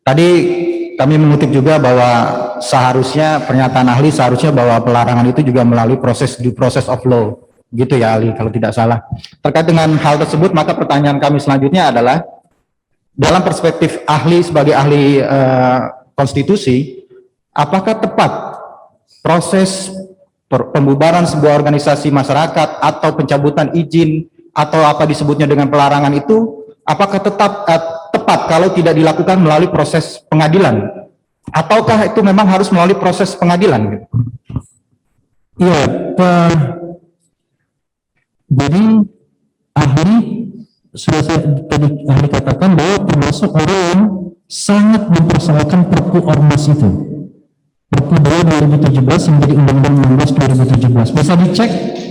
Tadi kami mengutip juga bahwa seharusnya pernyataan ahli seharusnya bahwa pelarangan itu juga melalui proses due process of law, gitu ya ahli kalau tidak salah. Terkait dengan hal tersebut, maka pertanyaan kami selanjutnya adalah dalam perspektif ahli sebagai ahli konstitusi, apakah tepat proses pembubaran sebuah organisasi masyarakat atau pencabutan izin atau apa disebutnya dengan pelarangan itu, apakah tetap tepat kalau tidak dilakukan melalui proses pengadilan, ataukah itu memang harus melalui proses pengadilan? Iya, jadi ahli sudah saya tadi ahli katakan bahwa termasuk orang yang sangat mempersoalkan Perpu Ormas itu, Perpu 2 2017 yang menjadi Undang-Undang 16 2017. Bisa dicek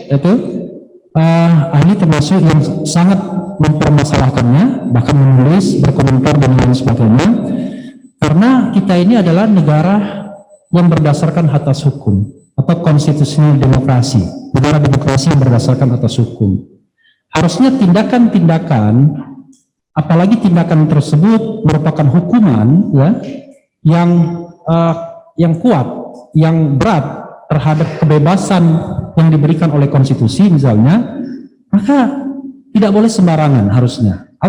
itu. Ahli termasuk yang sangat mempermasalahkannya, bahkan menulis, berkomentar dan lain sebagainya, karena kita ini adalah negara yang berdasarkan atas hukum atau konstitusional demokrasi, negara demokrasi yang berdasarkan atas hukum. Harusnya tindakan-tindakan, apalagi tindakan tersebut merupakan hukuman ya, yang kuat, yang berat terhadap kebebasan yang diberikan oleh konstitusi misalnya, maka tidak boleh sembarangan, harus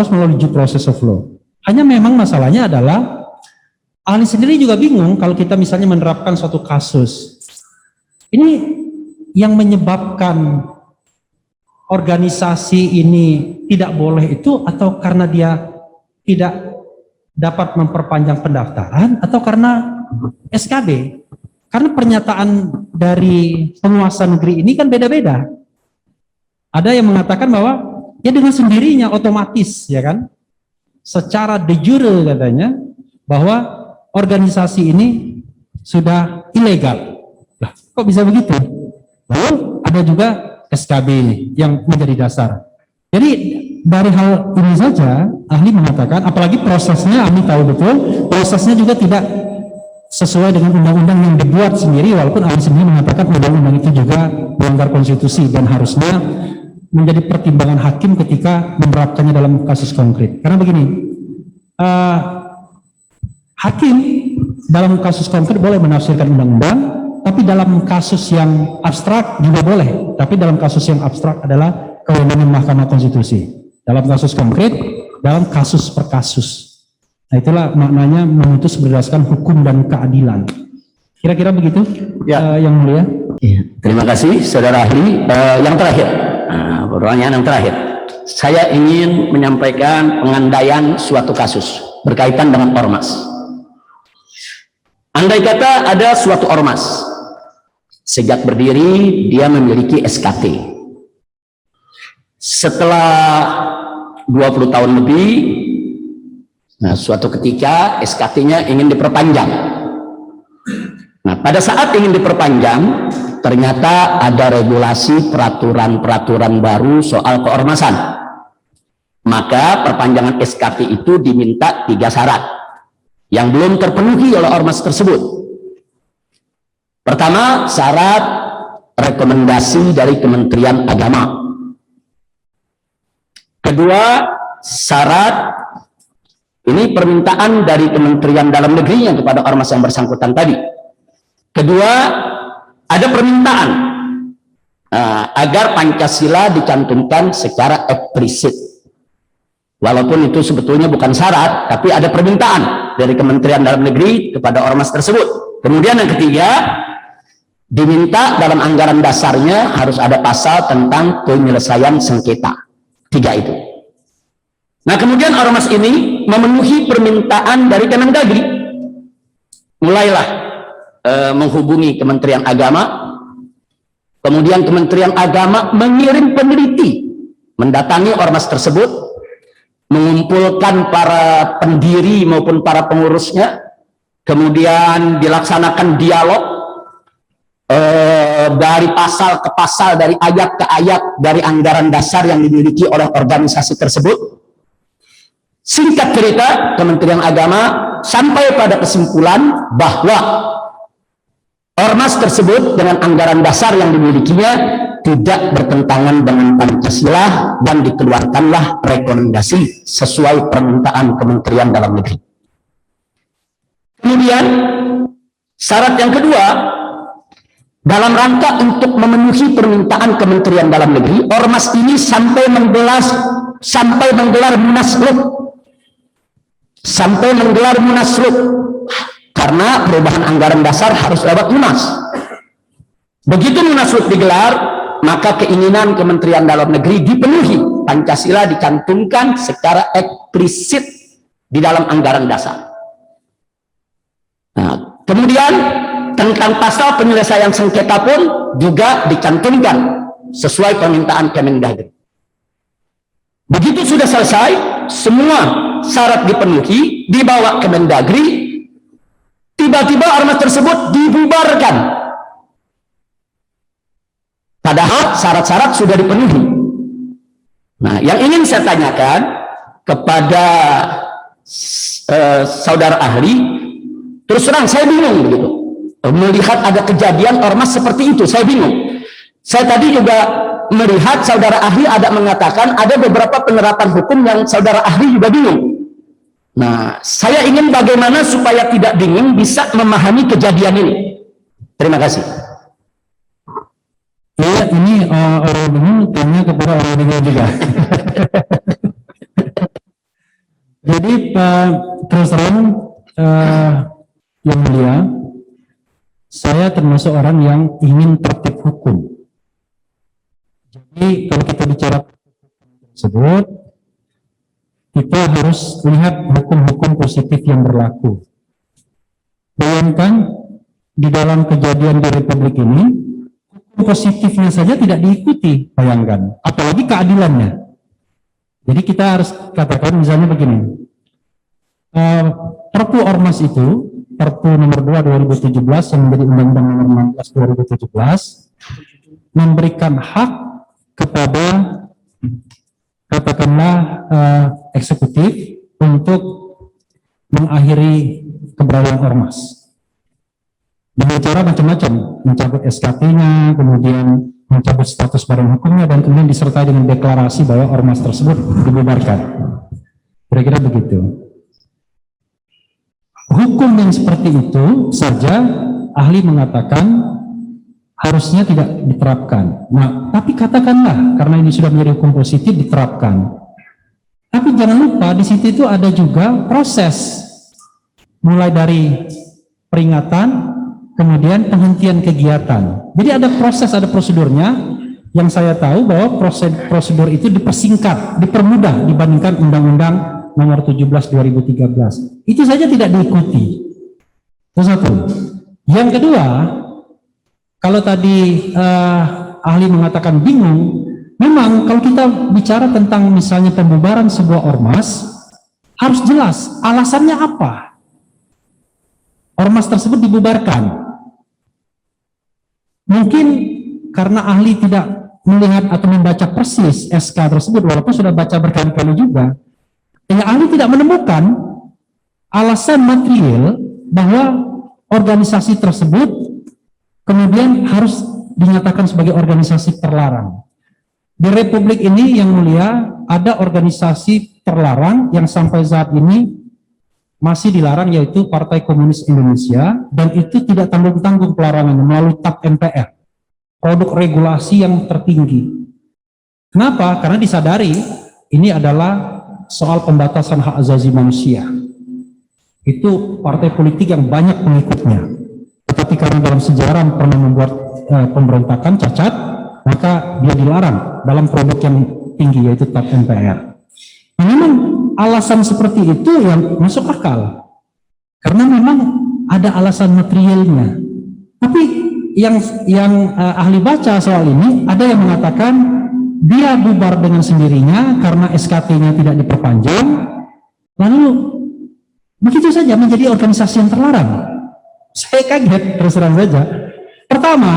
melalui due process of law. Hanya memang masalahnya adalah ahli sendiri juga bingung kalau kita misalnya menerapkan suatu kasus. Ini yang menyebabkan organisasi ini tidak boleh itu, atau karena dia tidak dapat memperpanjang pendaftaran, atau karena SKB. Karena pernyataan dari penguasa negeri ini kan beda-beda. Ada yang mengatakan bahwa ya dengan sendirinya otomatis, ya kan, secara de jure katanya bahwa organisasi ini sudah ilegal. Lah, kok bisa begitu? Lalu ada juga SKB yang menjadi dasar. Jadi dari hal ini saja ahli mengatakan, apalagi prosesnya ahli tahu betul, prosesnya juga tidak sesuai dengan undang-undang yang dibuat sendiri, walaupun ahli sendiri mengatakan undang-undang itu juga melanggar konstitusi dan harusnya menjadi pertimbangan hakim ketika menerapkannya dalam kasus konkret. Karena begini, hakim dalam kasus konkret boleh menafsirkan undang-undang, tapi dalam kasus yang abstrak juga boleh. Tapi dalam kasus yang abstrak adalah kewenangan Mahkamah Konstitusi. Dalam kasus konkret, dalam kasus per kasus. Nah, itulah maknanya memutus berdasarkan hukum dan keadilan. Kira-kira begitu, ya, Yang Mulia. Ya, terima kasih, saudara ahli. Yang terakhir, pertanyaan yang terakhir. Saya ingin menyampaikan pengandaian suatu kasus berkaitan dengan ormas. Andai kata ada suatu ormas, sejak berdiri dia memiliki SKT. Setelah 20 tahun lebih, nah, suatu ketika SKT-nya ingin diperpanjang. Nah, pada saat ingin diperpanjang, ternyata ada regulasi peraturan-peraturan baru soal keormasan. Maka perpanjangan SKT itu diminta 3 syarat yang belum terpenuhi oleh ormas tersebut. Pertama, syarat rekomendasi dari Kementerian Agama. Kedua, syarat ini permintaan dari Kementerian Dalam Negerinya kepada ormas yang bersangkutan tadi. Kedua, ada permintaan agar Pancasila dicantumkan secara eksplisit. Walaupun itu sebetulnya bukan syarat, tapi ada permintaan dari Kementerian Dalam Negeri kepada ormas tersebut. Kemudian yang ketiga, diminta dalam anggaran dasarnya harus ada pasal tentang penyelesaian sengketa. 3 itu. Nah, kemudian ormas ini memenuhi permintaan dari Kemendagri. Mulailah menghubungi Kementerian Agama. Kemudian Kementerian Agama mengirim peneliti mendatangi ormas tersebut, mengumpulkan para pendiri maupun para pengurusnya, kemudian dilaksanakan dialog dari pasal ke pasal, dari ayat ke ayat, dari anggaran dasar yang dimiliki oleh organisasi tersebut. Singkat cerita, Kementerian Agama sampai pada kesimpulan bahwa ormas tersebut dengan anggaran dasar yang dimilikinya tidak bertentangan dengan Pancasila, dan dikeluarkanlah rekomendasi sesuai permintaan Kementerian Dalam Negeri. Kemudian syarat yang kedua, dalam rangka untuk memenuhi permintaan Kementerian Dalam Negeri, ormas ini sampai menggelar munaslup karena perubahan anggaran dasar harus lewat munas. Begitu munaslup digelar, maka keinginan Kementerian Dalam Negeri dipenuhi, Pancasila dicantumkan secara eksplisit di dalam anggaran dasar. Nah, kemudian tentang pasal penyelesaian sengketa pun juga dicantumkan sesuai permintaan Kemendagri. Begitu sudah selesai, semua syarat dipenuhi, dibawa Kemendagri, tiba-tiba ormas tersebut dibubarkan. Padahal syarat-syarat sudah dipenuhi. Nah, yang ingin saya tanyakan kepada saudara ahli, terus terang saya bingung begitu. Melihat ada kejadian ormas seperti itu, saya bingung. Saya tadi juga melihat saudara ahli ada mengatakan ada beberapa penerapan hukum yang saudara ahli juga bingung. Nah, saya ingin bagaimana supaya tidak bingung, bisa memahami kejadian ini. Terima kasih. Ya, ini orang bingung tanya kepada orang bingung juga. Jadi Pak, terus terang yang mulia, saya termasuk orang yang ingin tertib hukum. Jadi kalau kita bicara tersebut, kita harus lihat hukum-hukum positif yang berlaku. Bayangkan di dalam kejadian di Republik ini, hukum positifnya saja tidak diikuti, bayangkan, apalagi keadilannya. Jadi kita harus katakan misalnya begini, Perpu Ormas itu, Perpu nomor 2 2017 yang menjadi Undang-Undang nomor 16 2017 memberikan hak kepada katakanlah eksekutif untuk mengakhiri keberadaan ormas dengan cara macam-macam, mencabut SKP-nya, kemudian mencabut status badan hukumnya, dan kemudian disertai dengan deklarasi bahwa ormas tersebut dibubarkan. Kira-kira begitu. Hukum yang seperti itu saja ahli mengatakan harusnya tidak diterapkan. Nah, tapi katakanlah karena ini sudah menjadi hukum positif diterapkan. Tapi jangan lupa di situ itu ada juga proses, mulai dari peringatan, kemudian penghentian kegiatan. Jadi ada proses, ada prosedurnya. Yang saya tahu bahwa prosedur itu dipersingkat, dipermudah dibandingkan Undang-Undang nomor 17 2013. Itu saja tidak diikuti. Itu satu. Yang kedua, kalau tadi ahli mengatakan bingung, memang kalau kita bicara tentang misalnya pembubaran sebuah ormas, harus jelas alasannya apa. Ormas tersebut dibubarkan. Mungkin karena ahli tidak melihat atau membaca persis SK tersebut, walaupun sudah baca berkali-kali juga, ya ahli tidak menemukan alasan material bahwa organisasi tersebut kemudian harus dinyatakan sebagai organisasi terlarang. Di Republik ini yang mulia ada organisasi terlarang yang sampai saat ini masih dilarang, yaitu Partai Komunis Indonesia, dan itu tidak tanggung-tanggung pelarangannya melalui TAP MPR, produk regulasi yang tertinggi. Kenapa? Karena disadari ini adalah soal pembatasan hak asasi manusia. Itu partai politik yang banyak pengikutnya. Tetapi karena dalam sejarah pernah membuat pemberontakan cacat, maka dia dilarang dalam produk yang tinggi, yaitu TAP MPR. Nah, memang alasan seperti itu yang masuk akal. Karena memang ada alasan materialnya. Tapi yang ahli baca soal ini, ada yang mengatakan dia bubar dengan sendirinya karena SKT-nya tidak diperpanjang, lalu begitu saja menjadi organisasi yang terlarang. Saya kaget, terus terang saja. Pertama,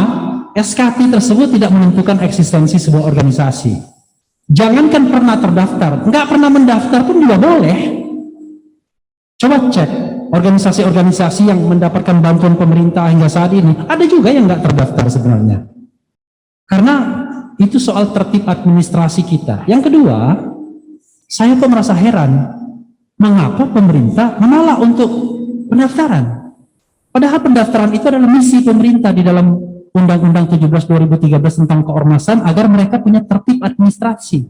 SKT tersebut tidak menentukan eksistensi sebuah organisasi. Jangankan pernah terdaftar, nggak pernah mendaftar pun juga boleh. Coba cek organisasi-organisasi yang mendapatkan bantuan pemerintah hingga saat ini, ada juga yang nggak terdaftar sebenarnya. Karena itu soal tertib administrasi kita. Yang kedua, saya kok merasa heran, mengapa pemerintah menolak untuk pendaftaran. Padahal pendaftaran itu adalah misi pemerintah di dalam Undang-Undang 17/2013 tentang keormasan agar mereka punya tertib administrasi.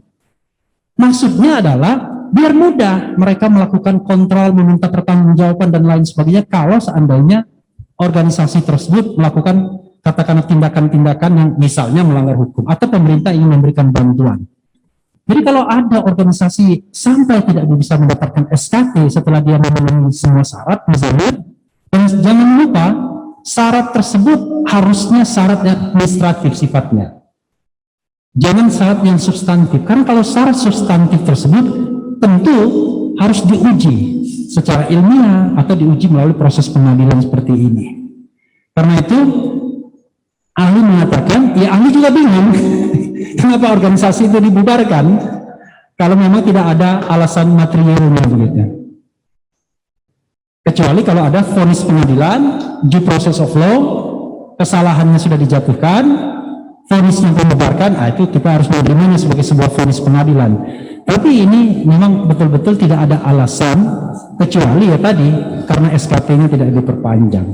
Maksudnya adalah biar mudah mereka melakukan kontrol, meminta pertanggungjawaban dan lain sebagainya kalau seandainya organisasi tersebut melakukan katakanlah tindakan-tindakan yang misalnya melanggar hukum atau pemerintah ingin memberikan bantuan. Jadi kalau ada organisasi sampai tidak bisa mendapatkan SKT setelah dia memenuhi semua syarat misalnya, dan jangan lupa syarat tersebut harusnya syarat administratif sifatnya. Jangan syarat yang substantif, karena kalau syarat substantif tersebut tentu harus diuji secara ilmiah atau diuji melalui proses pengadilan seperti ini. Karena itu ahli mengatakan, ya ahli juga bingung kenapa organisasi itu dibubarkan kalau memang tidak ada alasan materialnya begitu. Kecuali kalau ada vonis pengadilan, due process of law, kesalahannya sudah dijatuhkan, vonisnya dibubarkan, itu kita harus menerimanya sebagai sebuah vonis pengadilan. Tapi ini memang betul-betul tidak ada alasan, kecuali ya tadi, karena SKT-nya tidak diperpanjang.